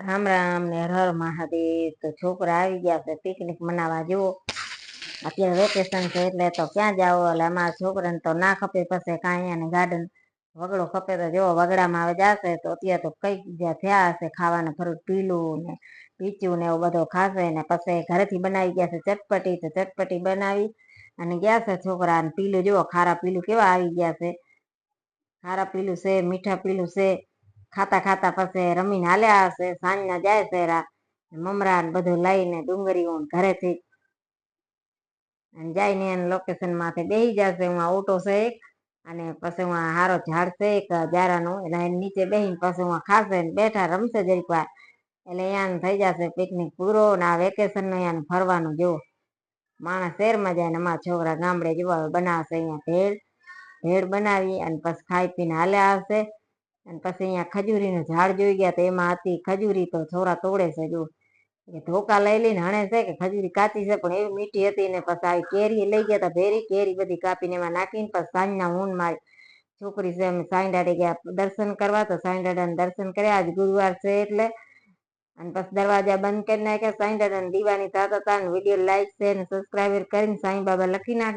રામ રામ ને હર હર મહાદેવ। તો છોકરા આવી ગયા છે પિકનિક મનાવવા। જુઓ અત્યારે વેકેશન છે એટલે તો ક્યાં જાવ, એટલે અમારા છોકરાને તો ના ખપે પછી કાંઈ એને ગાર્ડન વગડો ખપે તો જો વગડામાં આવે જશે તો અત્યારે તો કઈક જ્યાં થયા હશે ખાવાના ફ્રૂટ પીલું ને પીચું ને એવું બધું ખાશે ને પછી ઘરેથી બનાવી ગયા છે ચટપટી, તો ચટપટી બનાવી અને ગયા છે છોકરા। ને પીલું જુઓ ખારા પીલું કેવા આવી ગયા છે, ખારા પીલું છે, મીઠા પીલું છે। ખાતા ખાતા પછી રમીને હાલ્યા હશે, સાંજના જાય છે મમરા ને બધું લઈને ડુંગળીઓ ઘરેથી જઈને એને લોકેશન માથે બેસી જશે। હું ઓટો છે એક અને પછી હું હારો ઝાડ છે એક જારાનો, એટલે એને નીચે બેસીને પછી હું ખાશે ને બેઠા રમશે જરીક વાર, એટલે અહીંયા થઈ જશે પિકનિક પૂરો। ને આ વેકેશન નો અહીંયા ફરવાનું જુઓ, માણસ શહેરમાં જાય ને અમારા છોકરા ગામડે જોવા બનાવશે અહીંયા ભેળ બનાવી અને પછી ખાઈ પીને હાલ્યા આવશે। અને પછી અહીંયા ખજૂરીનું ઝાડ જોઈ ગયા તો એમાં હતી ખજૂરી, તો છોરા તોડે છે જો ધોકા લઈ લઈને હણે છે કે ખજૂરી કાચી છે પણ એવી મીઠી હતી ને પછી આવી કેરી લઈ ગયા તા ભેરી, કેરી બધી કાપીને એમાં નાખીને પછી સાંજના હું મારી છોકરી છે અમે સાંઈડાડે ગયા દર્શન કરવા, તો સાંઈડાડાને દર્શન કર્યા, આજ ગુરુવાર છે એટલે। અને પછી દરવાજા બંધ કરી નાખ્યા, સાંઈડાડાને દીવાની થતા હતા। વિડીયો લાઈક શેર અને સબસ્ક્રાઈબર કરીને સાંઈ બાબા લખી નાખ્યા।